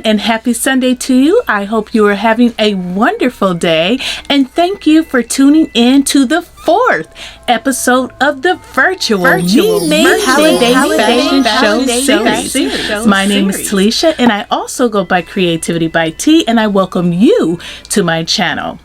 and happy Sunday to you. I hope you are having a wonderful day, and thank you for tuning in to the 4th episode of the virtual Memade Holiday Fashion Show series. My name is Talisha, and I also go by CreativiTeeByT, and I welcome you to my channel.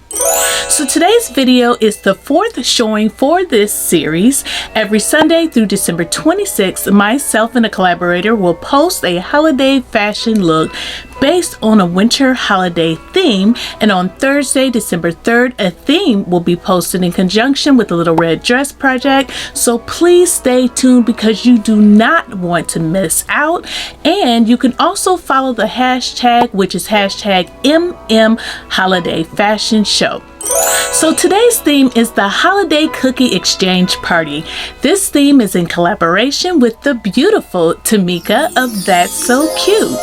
So today's video is the 4th showing for this series. Every Sunday through December 26th, myself and a collaborator will post a holiday fashion look based on a winter holiday theme, and on Thursday, December 3rd, a theme will be posted in conjunction with the Little Red Dress project. So please stay tuned because you do not want to miss out. And you can also follow the hashtag, which is hashtag mmholidayfashionshow. So today's theme is the Holiday Cookie Exchange Party. This theme is in collaboration with the beautiful Tmika of That's So Cute.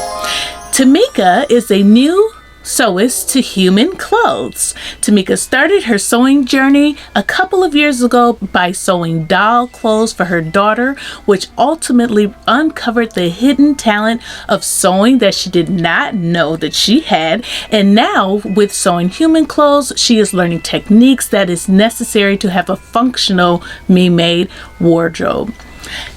Tmika is a new sewist to human clothes. Tmika started her sewing journey a couple of years ago by sewing doll clothes for her daughter, which ultimately uncovered the hidden talent of sewing that she did not know that she had. And now with sewing human clothes, she is learning techniques that is necessary to have a functional Memade wardrobe.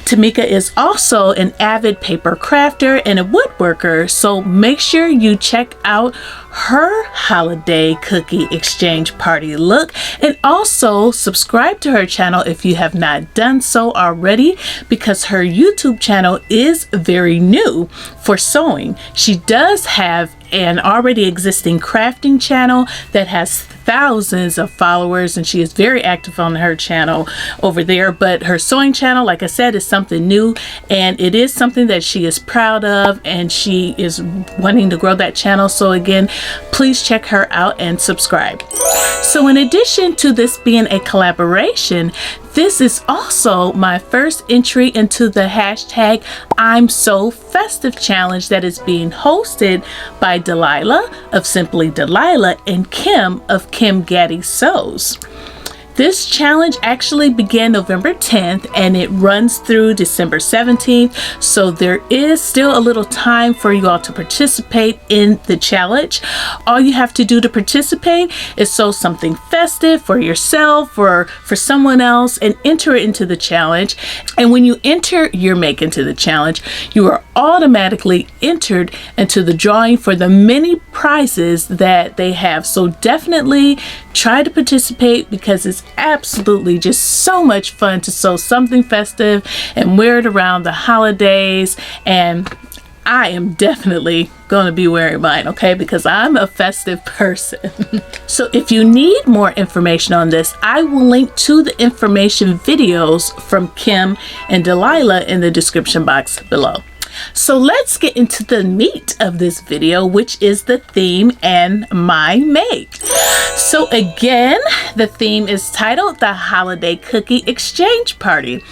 Tmika is also an avid paper crafter and a woodworker, so make sure you check out her holiday cookie exchange party look, and also subscribe to her channel if you have not done so already, because her YouTube channel is very new for sewing. She does have an already existing crafting channel that has thousands of followers, and she is very active on her channel over there. But her sewing channel, like I said, is something new, and it is something that she is proud of, and she is wanting to grow that channel. So again, please check her out and subscribe. So in addition to this being a collaboration, this is also my first entry into the hashtag I'm So Festive challenge that is being hosted by Delilah of Simply Delilah and Kim of Gaddy Sews. This challenge actually began November 10th and it runs through December 17th. So there is still a little time for you all to participate in the challenge. All you have to do to participate is sew something festive for yourself or for someone else and enter it into the challenge. And when you enter your make into the challenge, you are automatically entered into the drawing for the many prizes that they have. So definitely try to participate because it's absolutely just so much fun to sew something festive and wear it around the holidays. And I am definitely going to be wearing mine, okay, because I'm a festive person. So if you need more information on this, I will link to the information videos from Kim and Delilah in the description box below. So let's get into the meat of this video, which is the theme and my make. So again, the theme is titled the Holiday Cookie Exchange Party.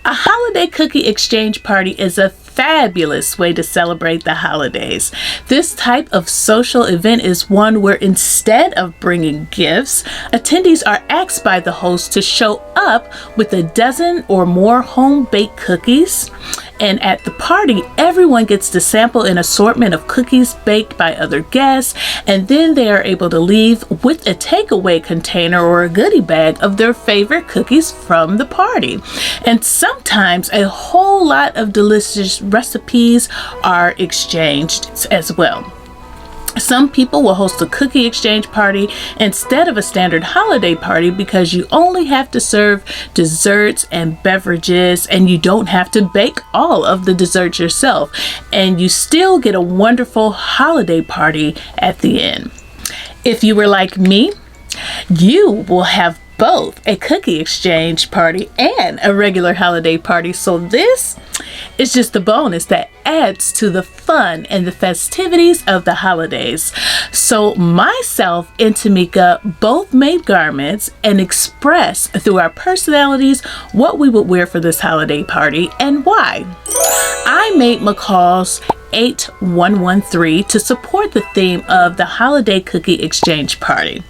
A holiday cookie exchange party is a fabulous way to celebrate the holidays. This type of social event is one where instead of bringing gifts, attendees are asked by the host to show up with a dozen or more home-baked cookies. And at the party, everyone gets to sample an assortment of cookies baked by other guests, and then they are able to leave with a takeaway container or a goodie bag of their favorite cookies from the party. And sometimes a whole lot of delicious recipes are exchanged as well. Some people will host a cookie exchange party instead of a standard holiday party because you only have to serve desserts and beverages, and you don't have to bake all of the desserts yourself, and you still get a wonderful holiday party at the end. If you were like me, you will have both a cookie exchange party and a regular holiday party. So this is just a bonus that adds to the fun and the festivities of the holidays. So myself and Tmika both made garments and expressed through our personalities what we would wear for this holiday party and why. I made McCall's 8113 to support the theme of the holiday cookie exchange party.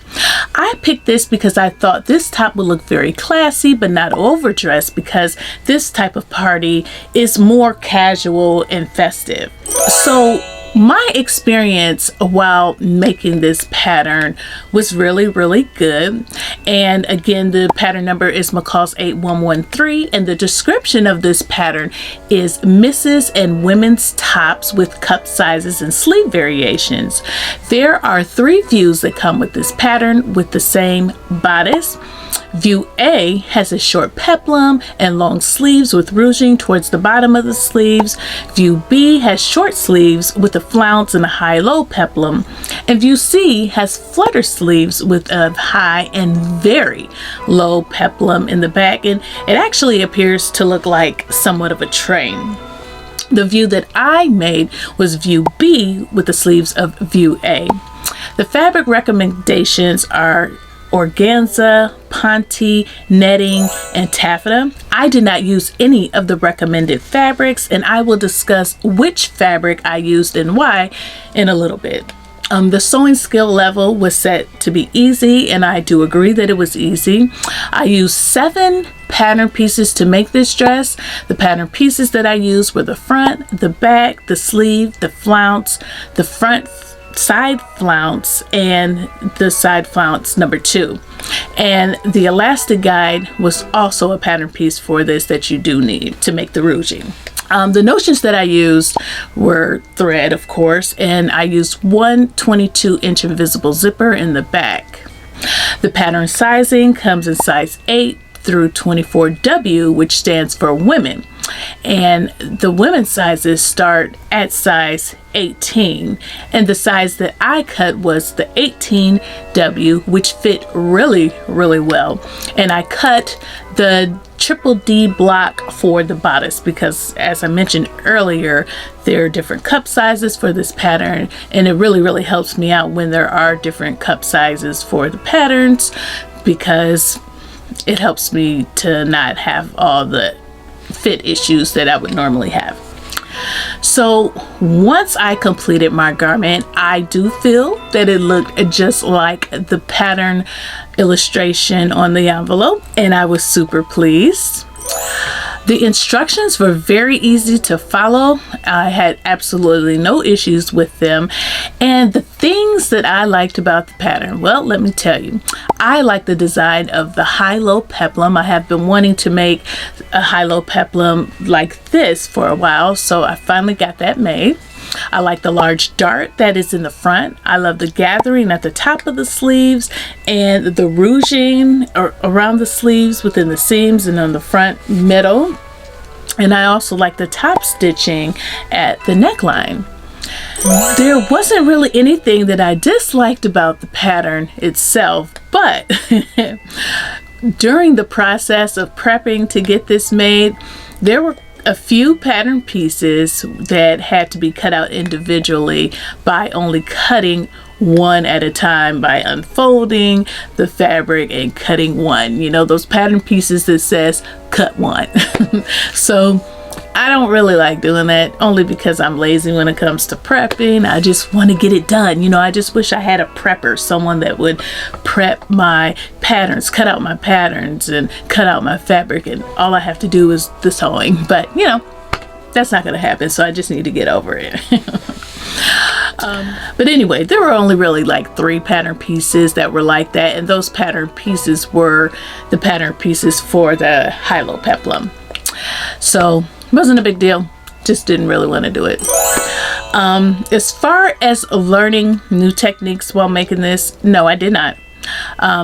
I picked this because I thought this top would look very classy but not overdressed, because this type of party is more casual and festive. So My experience while making this pattern was really good. And again, the pattern number is McCall's 8113, and the description of this pattern is misses and women's tops with cup sizes and sleeve variations. There are 3 views that come with this pattern with the same bodice. View A has a short peplum and long sleeves with ruching towards the bottom of the sleeves. View B has short sleeves with a flounce and a high-low peplum. And view C has flutter sleeves with a high and very low peplum in the back, and it actually appears to look like somewhat of a train. The view that I made was view B with the sleeves of view A. The fabric recommendations are organza, ponte, netting, and taffeta. I did not use any of the recommended fabrics, and I will discuss which fabric I used and why in a little bit. The sewing skill level was set to be easy, and I do agree that it was easy. I used 7 pattern pieces to make this dress. The pattern pieces that I used were the front, the back, the sleeve, the flounce, the front side flounce, and the side flounce number 2. And the elastic guide was also a pattern piece for this that you do need to make the ruching. The notions that I used were thread, of course, and I used one 22-inch invisible zipper in the back. The pattern sizing comes in size 8 through 24W, which stands for women. And the women's sizes start at size 18, and the size that I cut was the 18W, which fit really well. And I cut the triple D block for the bodice because, as I mentioned earlier, there are different cup sizes for this pattern, and it really helps me out when there are different cup sizes for the patterns, because it helps me to not have all the fit issues that I would normally have. So once I completed my garment, I do feel that it looked just like the pattern illustration on the envelope, and I was super pleased. The instructions were very easy to follow. I had absolutely no issues with them. And the things that I liked about the pattern, well, let me tell you. I like the design of the high-low peplum. I have been wanting to make a high-low peplum like this for a while, so I finally got that made. I like the large dart that is in the front. I love the gathering at the top of the sleeves and the ruching around the sleeves within the seams and on the front middle. And I also like the top stitching at the neckline. There wasn't really anything that I disliked about the pattern itself, but during the process of prepping to get this made, there were a few pattern pieces that had to be cut out individually by only cutting one at a time, by unfolding the fabric and cutting one. You know, those pattern pieces that says cut one. So I don't really like doing that, only because I'm lazy when it comes to prepping. I just want to get it done. You know, I just wish I had a prepper, someone that would prep my patterns, cut out my patterns and cut out my fabric, and all I have to do is the sewing. But you know, that's not going to happen, so I just need to get over it. But anyway, there were only really like 3 pattern pieces that were like that, and those pattern pieces were the pattern pieces for the high-low peplum. So wasn't a big deal, just didn't really want to do it. As far as learning new techniques while making this, no, I did not.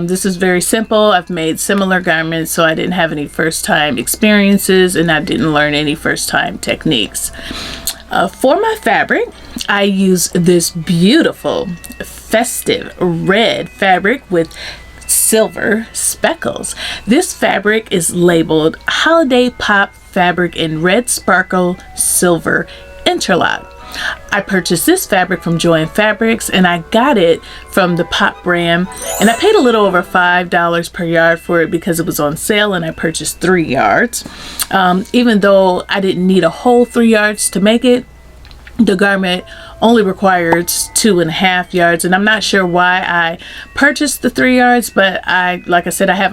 This is very simple. I've made similar garments, so I didn't have any first time experiences, and I didn't learn any first time techniques. For my fabric, I use this beautiful festive red fabric with silver speckles. This fabric is labeled Holiday Pop Fabric in Red Sparkle Silver Interlock. I purchased this fabric from Joann Fabrics, and I got it from the Pop brand, and I paid a little over $5 per yard for it because it was on sale, and I purchased 3 yards. Even though I didn't need a whole 3 yards to make it, the garment only requires 2.5 yards, and I'm not sure why I purchased the 3 yards, but like I said, I have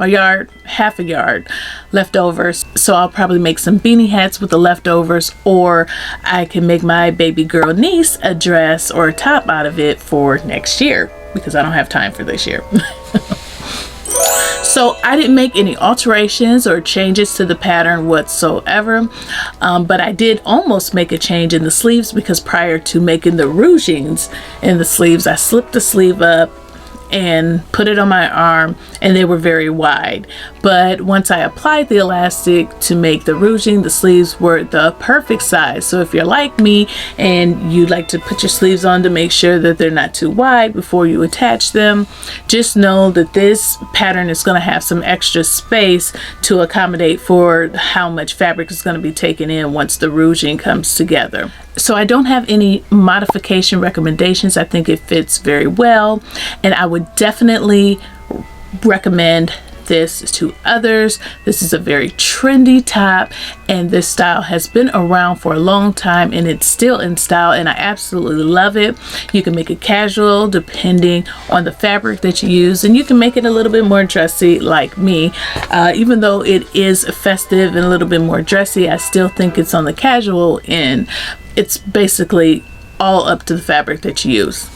half a yard left over, so I'll probably make some beanie hats with the leftovers, or I can make my baby girl niece a dress or a top out of it for next year, because I don't have time for this year. So I didn't make any alterations or changes to the pattern whatsoever, but I did almost make a change in the sleeves, because prior to making the ruchings in the sleeves, I slipped the sleeve up and put it on my arm, and they were very wide. But once I applied the elastic to make the ruching, the sleeves were the perfect size. So if you're like me and you like to put your sleeves on to make sure that they're not too wide before you attach them, just know that this pattern is going to have some extra space to accommodate for how much fabric is going to be taken in once the ruching comes together. So I don't have any modification recommendations. I think it fits very well, and I would definitely recommend this to others. This is a very trendy top, and this style has been around for a long time, and it's still in style, and I absolutely love it. You can make it casual depending on the fabric that you use, and you can make it a little bit more dressy like me. Even though it is festive and a little bit more dressy, I still think it's on the casual end. It's basically all up to the fabric that you use.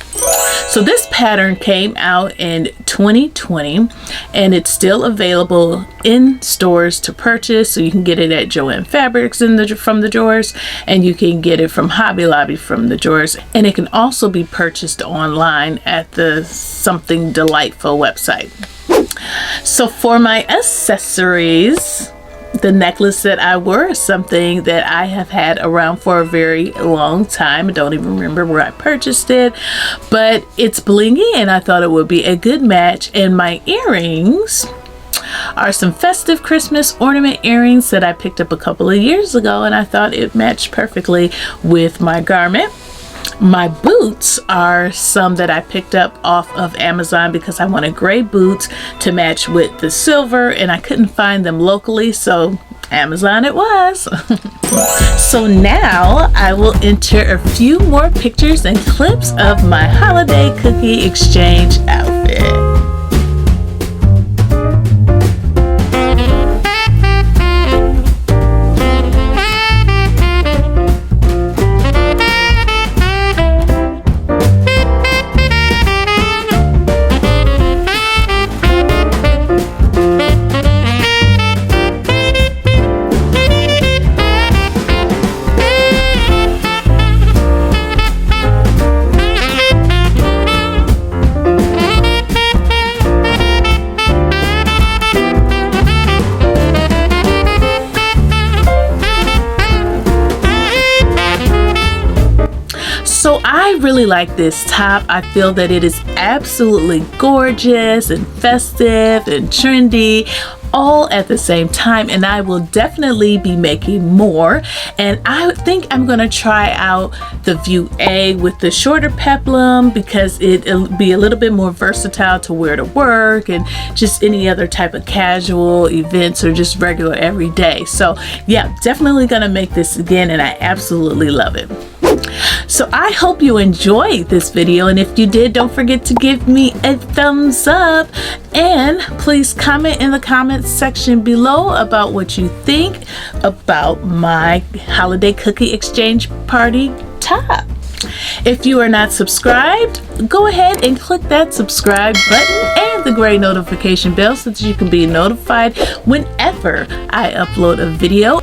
So this pattern came out in 2020, and it's still available in stores to purchase. So you can get it at Joann Fabrics from the drawers, and you can get it from Hobby Lobby from the drawers, and it can also be purchased online at the Something Delightful website. So for my accessories, the necklace that I wore is something that I have had around for a very long time. I don't even remember where I purchased it, but it's blingy, and I thought it would be a good match. And my earrings are some festive Christmas ornament earrings that I picked up a couple of years ago, and I thought it matched perfectly with my garment. My boots are some that I picked up off of Amazon because I wanted gray boots to match with the silver, and I couldn't find them locally, so Amazon it was. So now I will enter a few more pictures and clips of my holiday cookie exchange outfit. So I really like this top. I feel that it is absolutely gorgeous and festive and trendy all at the same time, and I will definitely be making more. And I think I'm gonna try out the View A with the shorter peplum, because it'll be a little bit more versatile to wear to work and just any other type of casual events or just regular everyday. So yeah, definitely gonna make this again, and I absolutely love it. So I hope you enjoyed this video, and if you did, don't forget to give me a thumbs up, and please comment in the comments section below about what you think about my holiday cookie exchange party top. If you are not subscribed, go ahead and click that subscribe button and the gray notification bell so that you can be notified whenever I upload a video.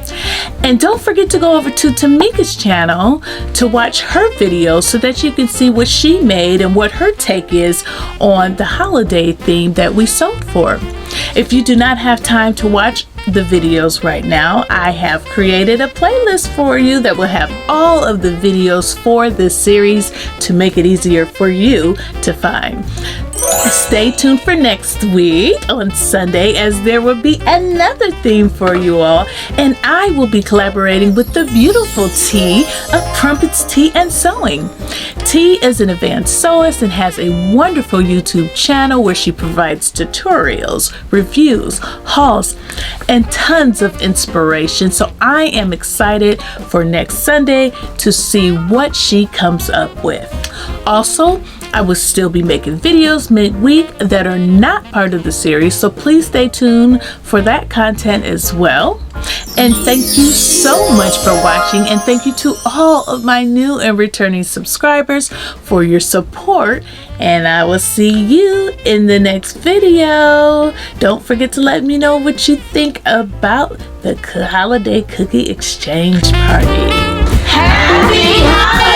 And don't forget to go over to Tmika's channel to watch her videos so that you can see what she made and what her take is on the holiday theme that we sewed for. If you do not have time to watch the videos right now, I have created a playlist for you that will have all of the videos for this series to make it easier for you to find. Stay tuned for next week on Sunday, as there will be another theme for you all, and I will be collaborating with the beautiful T of Crumpets Tea and Sewing. T is an advanced sewist and has a wonderful YouTube channel where she provides tutorials, reviews, hauls, and tons of inspiration. So I am excited for next Sunday to see what she comes up with. Also, I will still be making videos midweek that are not part of the series, so please stay tuned for that content as well. And thank you so much for watching, and thank you to all of my new and returning subscribers for your support, and I will see you in the next video. Don't forget to let me know what you think about the holiday cookie exchange party. Happy holidays!